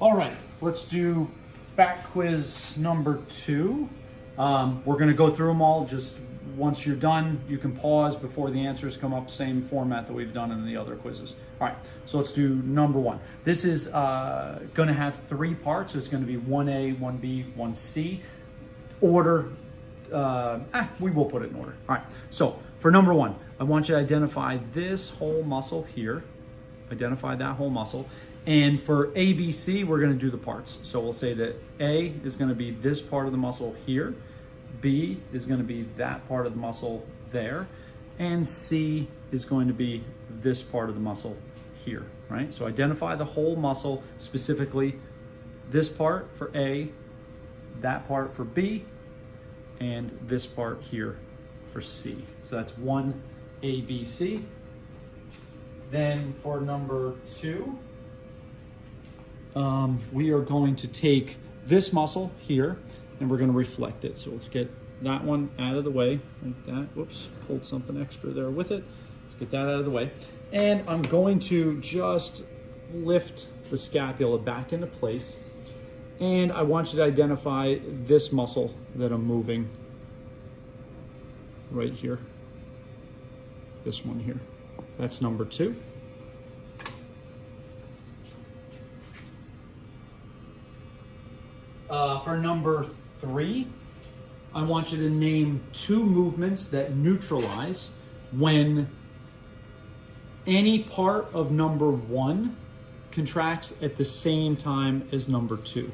All right, let's do back quiz number 2. We're going to go through them all. Just once you're done, you can pause before the answers come up. Same format that we've done in the other quizzes. All right, so let's do number 1. This is going to have 3 parts. So it's going to be 1A, 1B, 1C. Order, we will put it in order. All right, so for number 1, I want you to identify this whole muscle here. Identify that whole muscle. And for ABC, we're going to do the parts. So we'll say that A is going to be this part of the muscle here. B is going to be that part of the muscle there. And C is going to be this part of the muscle here, right? So identify the whole muscle, specifically this part for A, that part for B, and this part here for C. So that's 1 ABC. Then for number 2, we are going to take this muscle here and we're going to reflect it. So let's get that one out of the way like that. Whoops, pulled something extra there with it. Let's get that out of the way. And I'm going to just lift the scapula back into place. And I want you to identify this muscle that I'm moving right here. This one here. That's number 2. For number 3, I want you to name 2 movements that neutralize when any part of number 1 contracts at the same time as number 2.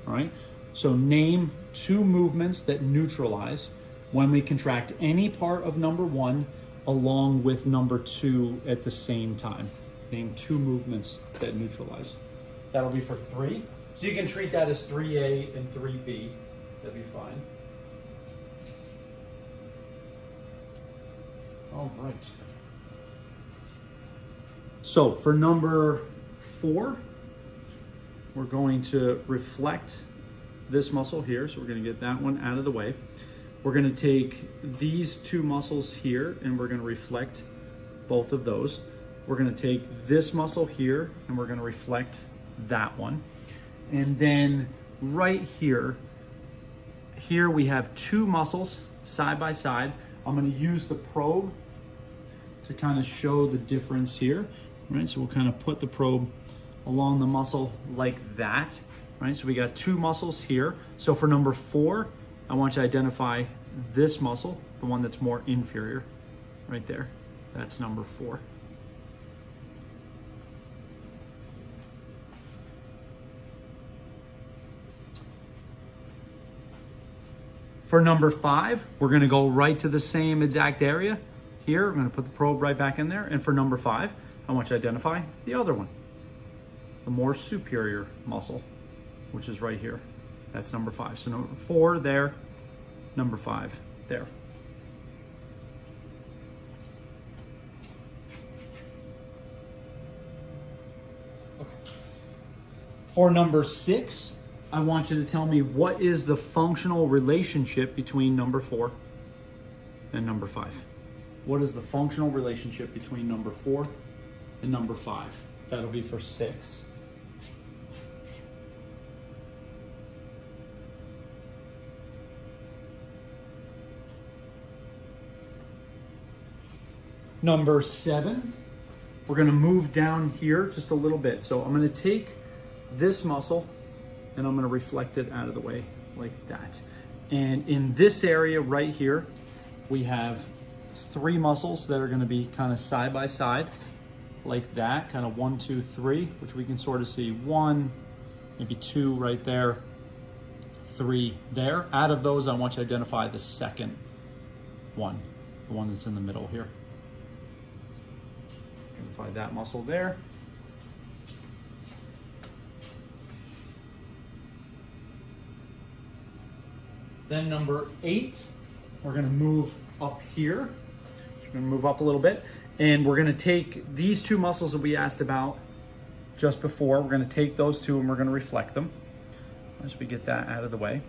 All right? So name 2 movements that neutralize when we contract any part of number 1 along with number 2 at the same time. Name 2 movements that neutralize. That'll be for 3. So you can treat that as 3A and 3B. That'd be fine. All right. So for number 4, we're going to reflect this muscle here. So we're going to get that one out of the way. We're going to take these 2 muscles here and we're going to reflect both of those. We're going to take this muscle here and we're going to reflect that one. And then right here we have 2 muscles side by side. I'm going to use the probe to kind of show the difference here, right? So we'll kind of put the probe along the muscle like that, right? So we got 2 muscles here. So for number 4, I want you to identify this muscle, the one that's more inferior, right there. That's number 4. For number 5, we're going to go right to the same exact area. Here, I'm going to put the probe right back in there. And for number 5, I want you to identify the other one, the more superior muscle, which is right here. That's number 5. So number 4 there, number 5 there. Okay. For number 6, I want you to tell me what is the functional relationship between number 4 and number 5. What is the functional relationship between number 4 and number 5? That'll be for 6. Number 7, we're going to move down here just a little bit. So I'm going to take this muscle and I'm going to reflect it out of the way like that. And in this area right here, we have 3 muscles that are going to be kind of side by side like that, kind of 1, 2, 3, which we can sort of see 1, maybe 2 right there, 3 there. Out of those, I want you to identify the second one, the one that's in the middle here. Identify that muscle there. Then number 8, we're going to move up here. We're going to move up a little bit. And we're going to take these 2 muscles that we asked about just before. We're going to take those 2 and we're going to reflect them. Once we get that out of the way.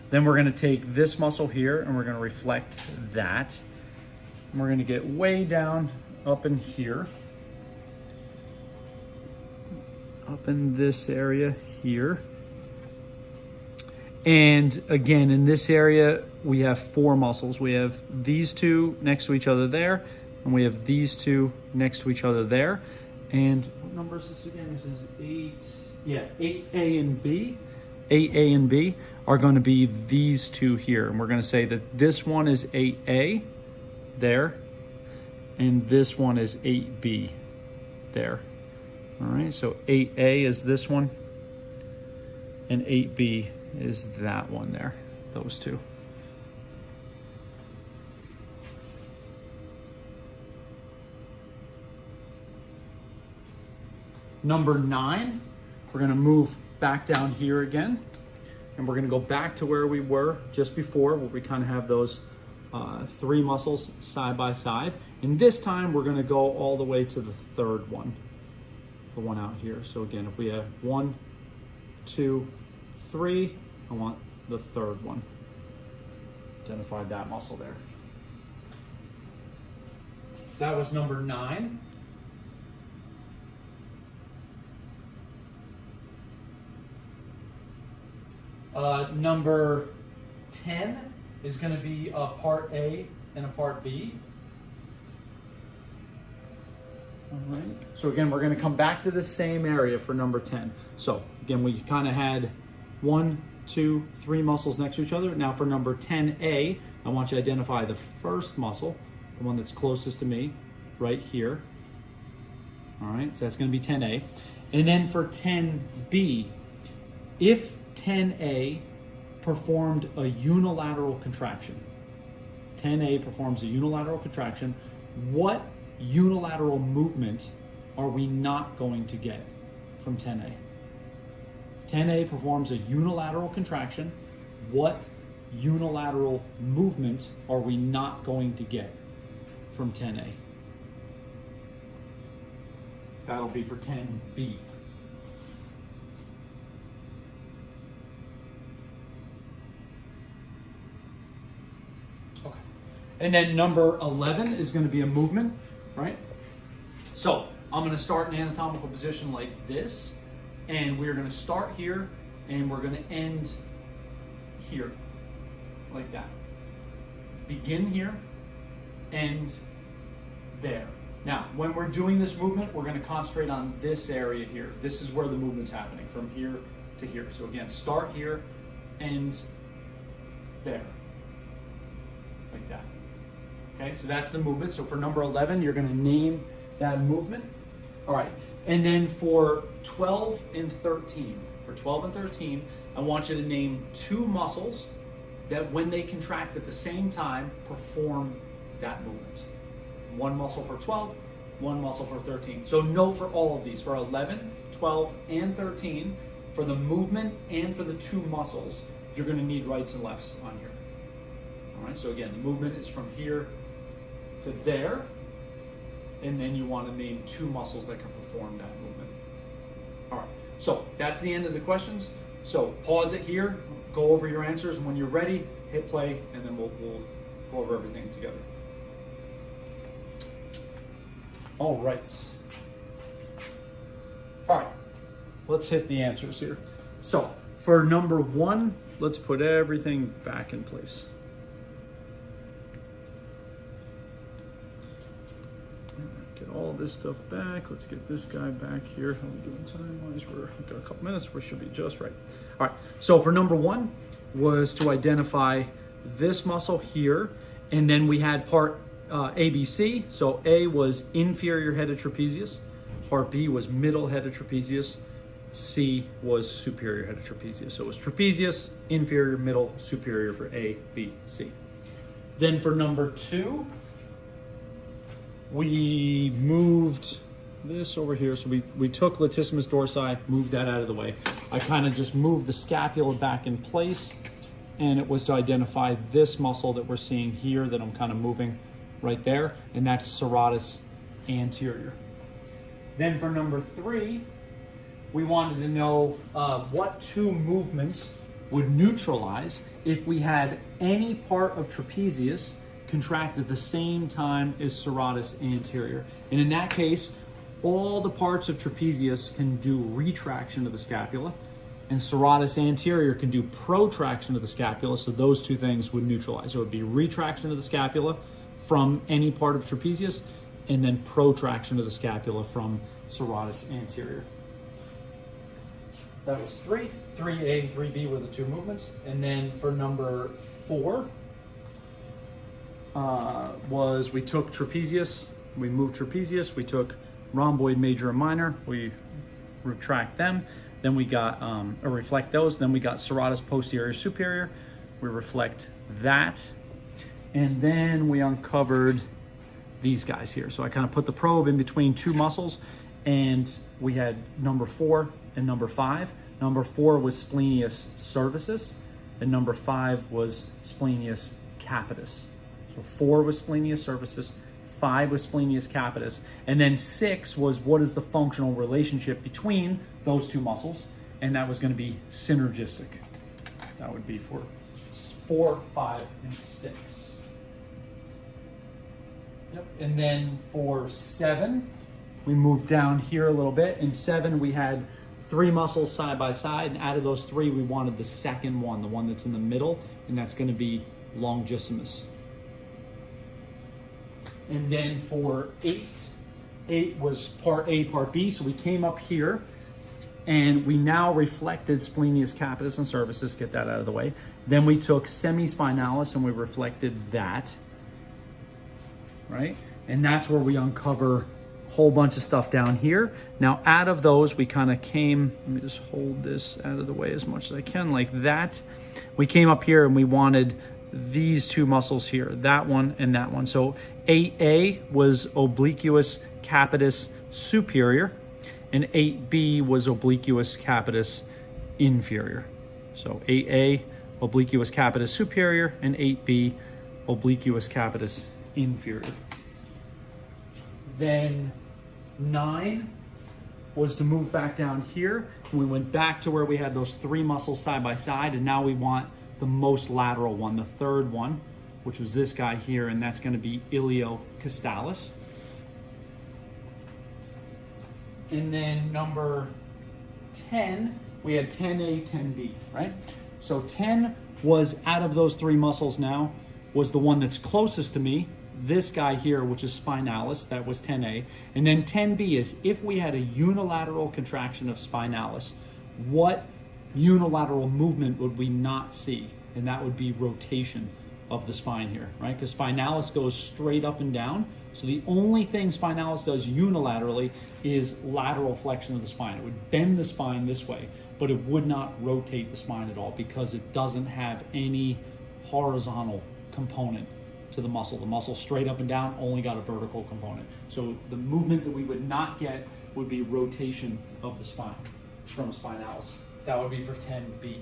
Then we're going to take this muscle here and we're going to reflect that. And we're going to get way down up in here. up in this area here. And again, in this area, we have 4 muscles. We have these 2 next to each other there, and we have these 2 next to each other there. And what number is this again? This is 8. Yeah, 8A and B. 8A and B are going to be these 2 here. And we're going to say that this one is 8A there, and this one is 8B there. All right, so 8A is this one, and 8B is that one there, those 2. Number 9, we're gonna move back down here again, and we're gonna go back to where we were just before, where we kind of have those 3 muscles side by side. And this time we're gonna go all the way to the 3rd one, the one out here. So again, if we have 1, 2, 3, I want the 3rd one. Identify that muscle there. That was number 9. Number 10 is going to be a part A and a part B. All right. So again, we're going to come back to the same area for number 10. So again, we kind of had 1, 2, 3 muscles next to each other. Now for number 10A, I want you to identify the first muscle, the one that's closest to me, right here. All right, so that's going to be 10A. And then for 10B, if 10A performed a unilateral contraction, 10A performs a unilateral contraction, what unilateral movement are we not going to get from 10A? 10A performs a unilateral contraction. What unilateral movement are we not going to get from 10A? That'll be for 10B. Okay. And then number 11 is going to be a movement, right? So I'm going to start in anatomical position like this, and we're going to start here, and we're going to end here, like that. Begin here, end there. Now, when we're doing this movement, we're going to concentrate on this area here. This is where the movement's happening, from here to here. So again, start here, end there, like that. Okay, so that's the movement. So for number 11, you're going to name that movement. All right, and then for 12 and 13, I want you to name 2 muscles that when they contract at the same time, perform that movement. 1 muscle for 12, 1 muscle for 13. So note for all of these, for 11, 12, and 13, for the movement and for the 2 muscles, you're going to need rights and lefts on here. All right, so again, the movement is from here to there, and then you want to name 2 muscles that can perform that movement. All right, so that's the end of the questions. So pause it here, go over your answers, and when you're ready, hit play, and then we'll go over everything together. All right. All right, let's hit the answers here. So for number 1, let's put everything back in place. Get all this stuff back. Let's get this guy back here. How are we doing time-wise? We've got a couple minutes. We should be just right. All right, so for number 1 was to identify this muscle here, and then we had part ABC. So A was inferior headed trapezius, part B was middle headed trapezius, C was superior headed trapezius. So it was trapezius, inferior, middle, superior for A, B, C. Then for number 2, we moved this over here. So we took latissimus dorsi, moved that out of the way. I kind of just moved the scapula back in place, and it was to identify this muscle that we're seeing here that I'm kind of moving right there, and that's serratus anterior. Then for number 3, we wanted to know what 2 movements would neutralize if we had any part of trapezius contract at the same time as serratus anterior. And in that case, all the parts of trapezius can do retraction of the scapula, and serratus anterior can do protraction of the scapula, so those two things would neutralize. So it would be retraction of the scapula from any part of trapezius, and then protraction of the scapula from serratus anterior. That was 3. 3A and 3B were the two movements. And then for number 4 was we took trapezius, we moved trapezius, we took rhomboid major and minor, we retract them, then we got, or reflect those, then we got serratus posterior superior, we reflect that, and then we uncovered these guys here. So I kind of put the probe in between two muscles, and we had number 4 and number 5. Number 4 was splenius cervicis, and number 5 was splenius capitis. So 4 was splenius cervicis, 5 was splenius capitis, and then 6 was what is the functional relationship between those two muscles, and that was going to be synergistic. That would be for 4, 5, and 6. Yep. And then for 7, we moved down here a little bit. In 7, we had 3 muscles side by side, and out of those 3, we wanted the second one, the one that's in the middle, and that's going to be longissimus. And then for 8 was part A, part B, so we came up here, and we now reflected splenius capitis and cervicis, get that out of the way. Then we took semispinalis, and we reflected that. Right? And that's where we uncover a whole bunch of stuff down here. Now, out of those, we kind of came, let me just hold this out of the way as much as I can, like that. We came up here and we wanted these two muscles here, that one and that one. So 8A was obliquus capitis superior, and 8B was obliquus capitis inferior. So 8A, obliquus capitis superior, and 8B, obliquus capitis inferior. Then 9 was to move back down here, and we went back to where we had those 3 muscles side by side, and now we want the most lateral one, the third one, which was this guy here, and that's going to be iliocostalis. And then number 10, we had 10A, 10B, right? So 10 was out of those 3 muscles now, was the one that's closest to me, this guy here, which is spinalis, that was 10A. And then 10B is if we had a unilateral contraction of spinalis, what unilateral movement would we not see? And that would be rotation of the spine here, right? Because spinalis goes straight up and down. So the only thing spinalis does unilaterally is lateral flexion of the spine. It would bend the spine this way, but it would not rotate the spine at all because it doesn't have any horizontal component to the muscle. The muscle straight up and down only got a vertical component. So the movement that we would not get would be rotation of the spine from spinalis. That would be for 10B.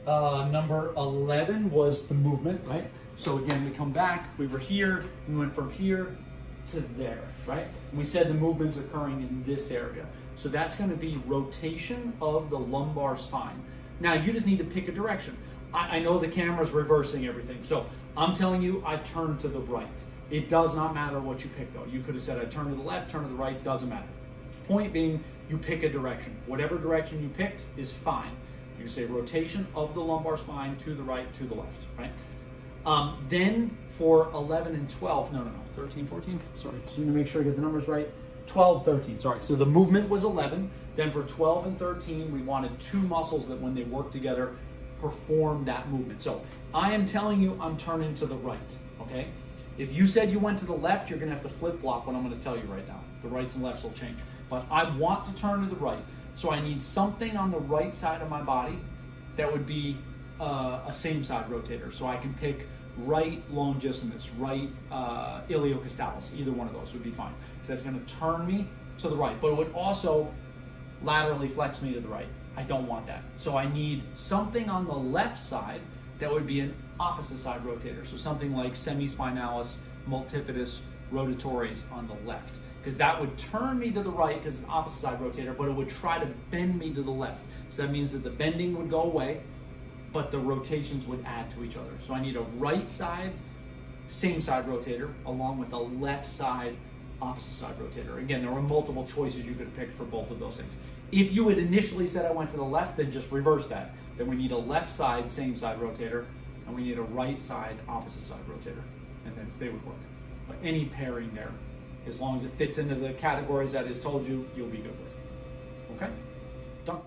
Number 11 was the movement, right? So again, we come back, we were here, we went from here to there, right? And we said the movement's occurring in this area. So that's going to be rotation of the lumbar spine. Now you just need to pick a direction. I know the camera's reversing everything, so I'm telling you I turn to the right. It does not matter what you pick though. You could have said I turn to the left, turn to the right, doesn't matter. Point being, you pick a direction. Whatever direction you picked is fine. You can say rotation of the lumbar spine to the right, to the left, right? Then for 11 and 12, no, 13, 14, sorry, just need to make sure I get the numbers right. 12, 13, sorry. So the movement was 11. Then for 12 and 13, we wanted 2 muscles that when they work together, perform that movement. So I am telling you I'm turning to the right, okay? If you said you went to the left, you're gonna have to flip-flop what I'm gonna tell you right now. The rights and lefts will change. But I want to turn to the right. So I need something on the right side of my body that would be a same side rotator. So I can pick right longissimus, right iliocostalis. Either one of those would be fine. So that's gonna turn me to the right, but it would also laterally flex me to the right. I don't want that. So I need something on the left side that would be an opposite side rotator. So something like semispinalis, multifidus, rotatories on the left. Because that would turn me to the right because it's an opposite side rotator, but it would try to bend me to the left. So that means that the bending would go away, but the rotations would add to each other. So I need a right side, same side rotator, along with a left side opposite side rotator. Again, there were multiple choices you could pick for both of those things. If you had initially said I went to the left, then just reverse that. Then we need a left side, same side rotator, and we need a right side, opposite side rotator, and then they would work. But any pairing there, as long as it fits into the categories that is told you, you'll be good with. Okay? Done.